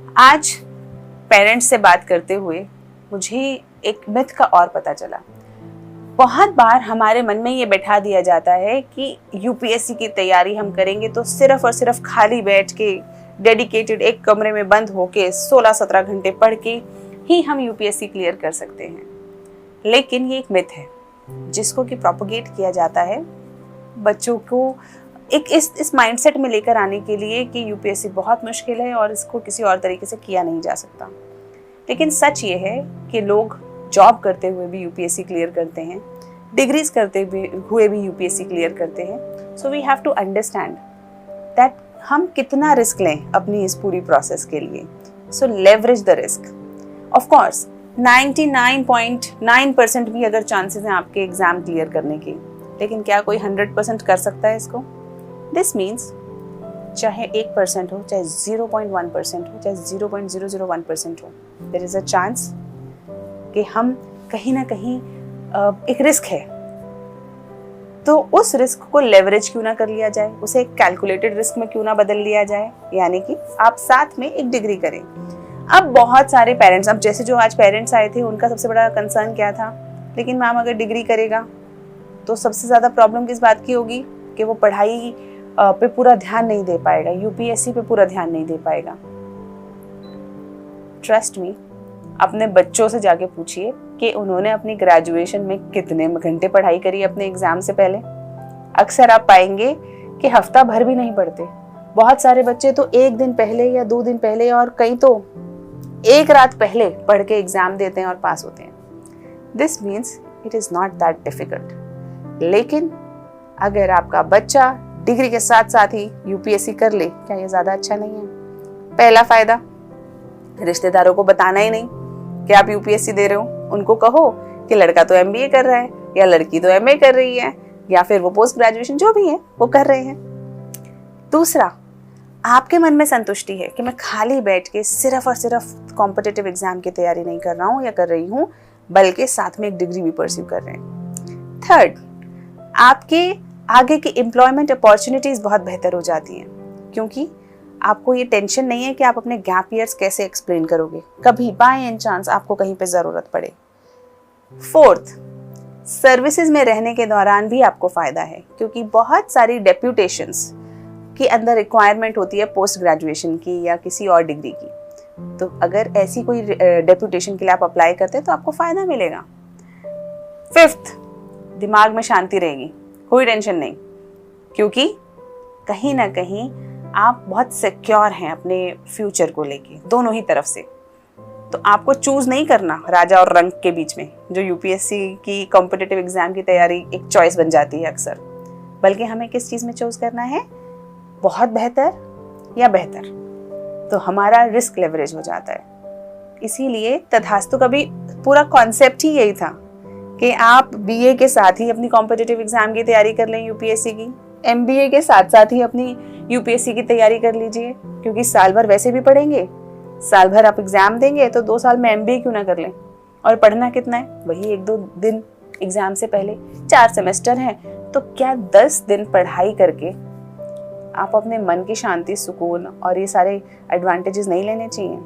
आज पेरेंट्स से बात करते हुए मुझे एक मिथ का और पता चला। बहुत बार हमारे मन में ये बैठा दिया जाता है कि यूपीएससी की तैयारी हम करेंगे तो सिर्फ और सिर्फ खाली बैठ के डेडिकेटेड एक कमरे में बंद होके 16-17 घंटे पढ़ के ही हम यूपीएससी क्लियर कर सकते हैं। लेकिन ये एक मिथ है जिसको कि प्रोपोगेट किया जाता है बच्चों को एक इस माइंडसेट में लेकर आने के लिए कि यूपीएससी बहुत मुश्किल है और इसको किसी और तरीके से किया नहीं जा सकता। लेकिन सच ये है कि लोग जॉब करते हुए भी यूपीएससी क्लियर करते हैं, डिग्रीज करते हुए भी यूपीएससी क्लियर करते हैं। So we have to understand that हम कितना रिस्क लें अपनी इस पूरी प्रोसेस के लिए। So leverage the risk. Of course 99.9% भी अगर चांसेस हैं आपके एग्जाम क्लियर करने के, लेकिन क्या कोई 100% कर सकता है इसको? दिस मीन्स चाहे 1% हो, चाहे 0.1% हो, चाहे 0.001% हो, देयर इज अ चांस कि हम कहीं ना कहीं एक रिस्क है तो उस रिस्क को लेवरेज क्यों ना कर लिया जाए, उसे एक कैलकुलेटेड रिस्क में क्यों ना बदल लिया जाए, यानी कि आप साथ में एक डिग्री करें। अब बहुत सारे पेरेंट्स, अब जैसे जो आज पेरेंट्स आए थे उनका सबसे बड़ा कंसर्न क्या था, लेकिन मैम अगर डिग्री करेगा तो सबसे ज़्यादा प्रॉब्लम किस बात की होगी कि वो पढ़ाई पे पूरा ध्यान नहीं दे पाएगा, यूपीएससी पे पूरा ध्यान नहीं दे पाएगा। ट्रस्ट मी, अपने बच्चों से जाके पूछिए कि उन्होंने अपनी ग्रेजुएशन में कितने घंटे पढ़ाई करी अपने एग्जाम से पहले। अक्सर आप पाएंगे कि हफ्ता भर भी नहीं पढ़ते। बहुत सारे बच्चे तो 1 दिन पहले या 2 दिन पहले और कई तो 1 रात पहले पढ़ के एग्जाम देते हैं और पास होते हैं। This means it is not that difficult. लेकिन अगर आपका बच्चा डिग्री के साथ साथ ही यूपीएससी कर ले, क्या ये ज्यादा अच्छा नहीं है? पहला फायदा, रिश्तेदारों को बताना ही नहीं कि आप यूपीएससी दे रहे हो। उनको कहो कि लड़का तो एमबीए कर रहा है या लड़की तो एमए कर रही है या फिर वो पोस्ट ग्रेजुएशन जो भी है वो कर रहे हैं। दूसरा, आपके मन में संतुष्टि है कि मैं खाली बैठ के सिर्फ और सिर्फ कॉम्पिटिटिव एग्जाम की तैयारी नहीं कर रहा हूँ या कर रही हूँ, बल्कि साथ में एक डिग्री भी परस्यू कर रहे हैं। थर्ड, आपके आगे की एम्प्लॉयमेंट अपॉर्चुनिटीज बहुत बेहतर हो जाती हैं क्योंकि आपको ये टेंशन नहीं है कि आप अपने गैप ईयर्स कैसे एक्सप्लेन करोगे, कभी बाय एनी चांस आपको कहीं पे जरूरत पड़े। फोर्थ, सर्विसेज में रहने के दौरान भी आपको फायदा है क्योंकि बहुत सारी डेप्यूटेशंस के अंदर रिक्वायरमेंट होती है पोस्ट ग्रेजुएशन की या किसी और डिग्री की। तो अगर ऐसी कोई डेप्यूटेशन के लिए आप अप्लाई करते हैं तो आपको फायदा मिलेगा। फिफ्थ, दिमाग में शांति रहेगी, कोई टेंशन नहीं, क्योंकि कहीं ना कहीं आप बहुत सिक्योर हैं अपने फ्यूचर को लेके, दोनों ही तरफ से। तो आपको चूज नहीं करना राजा और रंक के बीच में, जो यूपीएससी की कॉम्पिटिटिव एग्जाम की तैयारी एक चॉइस बन जाती है अक्सर, बल्कि हमें किस चीज में चूज करना है, बहुत बेहतर या बेहतर। तो हमारा रिस्क लेवरेज हो जाता है। इसीलिए तथास्तु का भी पूरा कॉन्सेप्ट ही यही था कि आप बीए के साथ ही अपनी कॉम्पिटिटिव एग्जाम की तैयारी कर लें यूपीएससी की, एमबीए के साथ साथ ही अपनी यूपीएससी की तैयारी कर लीजिए, क्योंकि साल भर वैसे भी पढ़ेंगे, साल भर आप एग्जाम देंगे तो 2 साल में एमबीए क्यों ना कर लें। और पढ़ना कितना है, वही 1-2 दिन एग्जाम से पहले। 4 सेमेस्टर हैं तो क्या 10 दिन पढ़ाई करके आप अपने मन की शांति, सुकून और ये सारे एडवांटेजेस नहीं लेने चाहिए?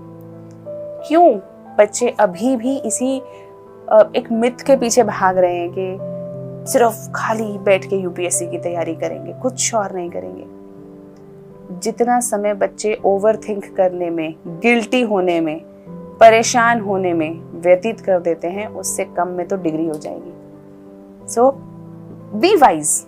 क्यों बच्चे अभी भी इसी एक मिथ के पीछे भाग रहे हैं कि सिर्फ खाली बैठ के यूपीएससी की तैयारी करेंगे, कुछ और नहीं करेंगे? जितना समय बच्चे ओवरथिंक करने में, गिल्टी होने में, परेशान होने में व्यतीत कर देते हैं, उससे कम में तो डिग्री हो जाएगी। सो बी वाइज,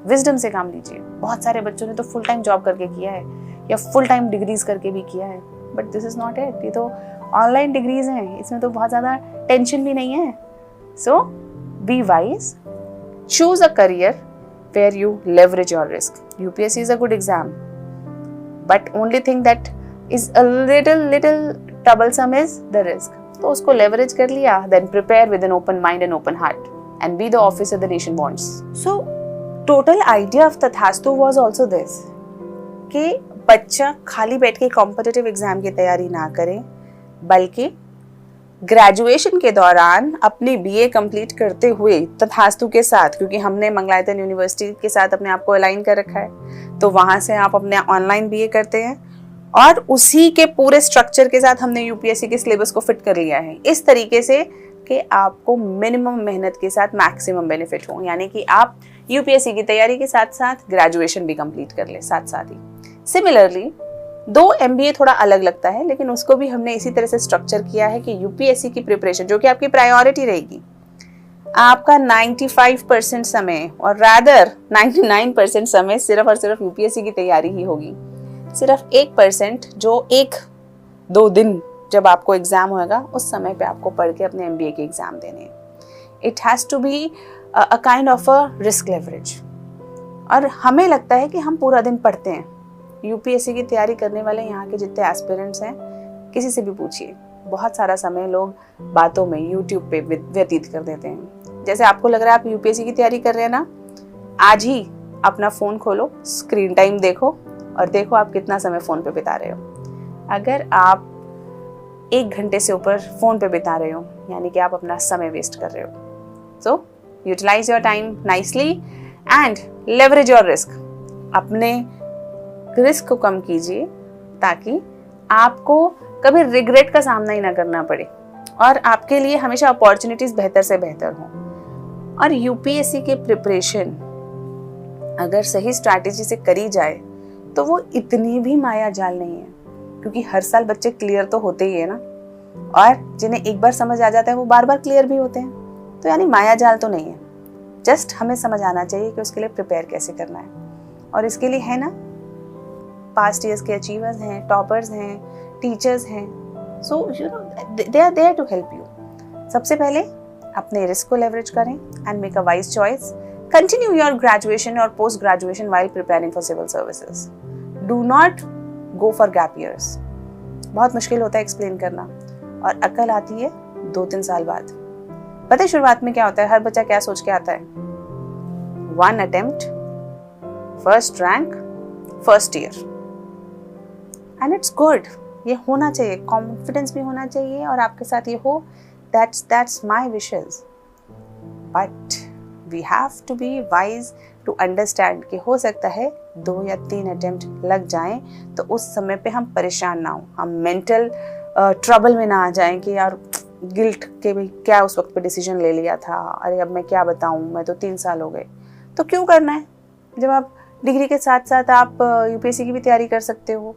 विजडम से काम लीजिए। बहुत सारे बच्चों ने तो फुल टाइम जॉब करके किया है या फुल टाइम डिग्रीज करके भी किया है, but this is not it. ये तो ऑनलाइन डिग्रीज हैं, इसमें तो बहुत ज्यादा टेंशन भी नहीं है। So be wise, choose a career where you leverage your risk. UPSC is a good exam, but only thing that is a little troublesome is the risk. तो उसको leverage कर लिया, then prepare with an open mind and open heart and be the officer the nation wants. So total idea of Tathastu was also this कि बच्चा खाली बैठ के competitive exam की तैयारी ना करे, बल्कि ग्रेजुएशन के दौरान अपनी बीए कंप्लीट करते हुए तथास्तु के साथ, क्योंकि हमने मंगलायतन यूनिवर्सिटी के साथ अपने आप को अलाइन कर रखा है, तो वहाँ से आप अपने ऑनलाइन बीए करते हैं और उसी के पूरे स्ट्रक्चर के साथ हमने यूपीएससी के सिलेबस को फिट कर लिया है इस तरीके से कि आपको मिनिमम मेहनत के साथ मैक्सिमम बेनिफिट हो, यानी कि आप यूपीएससी की तैयारी के साथ साथ ग्रेजुएशन भी कंप्लीट कर ले साथ साथ ही। सिमिलरली दो एमबीए थोड़ा अलग लगता है, लेकिन उसको भी हमने इसी तरह से स्ट्रक्चर किया है कि यूपीएससी की प्रिपरेशन जो कि आपकी प्रायोरिटी रहेगी, आपका 95% समय और रादर 99% समय सिर्फ और सिर्फ यूपीएससी की तैयारी ही होगी। सिर्फ 1% जो 1-2 दिन जब आपको एग्जाम होगा उस समय पे आपको पढ़ के अपने एमबीए के एग्जाम देने हैं। It has to be a kind of a risk leverage. और हमें लगता है कि हम पूरा दिन पढ़ते हैं। यूपीएससी की तैयारी करने वाले यहाँ के जितने एस्पिरेंट्स हैं, किसी से भी पूछिए, बहुत सारा समय लोग बातों में यूट्यूब पे व्यतीत कर देते हैं। जैसे आपको लग रहा है आप यूपीएससी की तैयारी कर रहे हैं ना, आज ही अपना फ़ोन खोलो, स्क्रीन टाइम देखो और देखो आप कितना समय फ़ोन पे बिता रहे हो। अगर आप 1 घंटे से ऊपर फ़ोन पे बिता रहे हो, यानी कि आप अपना समय वेस्ट कर रहे हो। So utilize your time nicely and leverage your risk. अपने रिस्क को कम कीजिए ताकि आपको कभी रिग्रेट का सामना ही ना करना पड़े और आपके लिए हमेशा अपॉर्चुनिटीज बेहतर से बेहतर हों। और यूपीएससी के प्रिपरेशन अगर सही स्ट्रैटेजी से करी जाए तो वो इतनी भी माया जाल नहीं है, क्योंकि हर साल बच्चे क्लियर तो होते ही है ना, और जिन्हें एक बार समझ आ जाता है वो बार बार क्लियर भी होते हैं। तो यानी माया जाल तो नहीं है, जस्ट हमें समझ आना चाहिए कि उसके लिए प्रिपेयर कैसे करना है। और इसके लिए है ना, पास्ट ईयर्स के अचीवर्स हैं, टॉपर्स हैं, टीचर्स हैं, so you know they are there to help you. सबसे पहले अपने रिस्क को लेवरेज करें and make a wise choice. Continue your graduation और post graduation while preparing for civil services. Do not go for gap years. बहुत मुश्किल होता है एक्सप्लेन करना और अकल आती है 2-3 साल बाद। पता है शुरुआत में क्या होता है, हर बच्चा क्या सोच के आता है, 1 attempt, first rank, first year, and it's good. ये होना चाहिए, कॉन्फिडेंस भी होना चाहिए और आपके साथ ये हो, that's my wishes, but we have to be wise to understand कि हो सकता है 2 या 3 अटेम्प्ट लग जाएं तो उस समय पे हम परेशान ना हो, हम मेंटल ट्रबल में ना आ जाएं कि यार गिल्ट के भी क्या उस वक्त पे डिसीजन ले लिया था, अरे अब मैं क्या बताऊं, मैं तो 3 साल हो गए। तो क्यों करना है जब आप डिग्री के साथ साथ आप यूपीएससी की भी तैयारी कर सकते हो।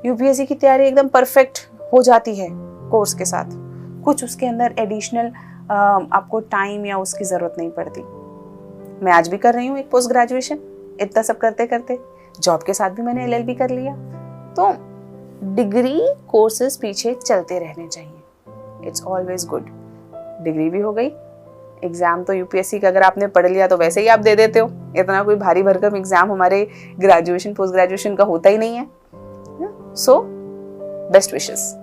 यूपीएससी की तैयारी एकदम परफेक्ट हो जाती है कोर्स के साथ, कुछ उसके अंदर एडिशनल आपको टाइम या उसकी ज़रूरत नहीं पड़ती। मैं आज भी कर रही हूँ एक पोस्ट ग्रेजुएशन, इतना सब करते करते जॉब के साथ भी मैंने एलएलबी कर लिया। तो डिग्री कोर्सेज पीछे चलते रहने चाहिए, इट्स ऑलवेज गुड। डिग्री भी हो गई, एग्ज़ाम तो यूपीएससी का अगर आपने पढ़ लिया तो वैसे ही आप दे देते हो, इतना कोई भारी भरकम एग्ज़ाम हमारे ग्रेजुएशन पोस्ट ग्रेजुएशन का होता ही नहीं है। So best wishes.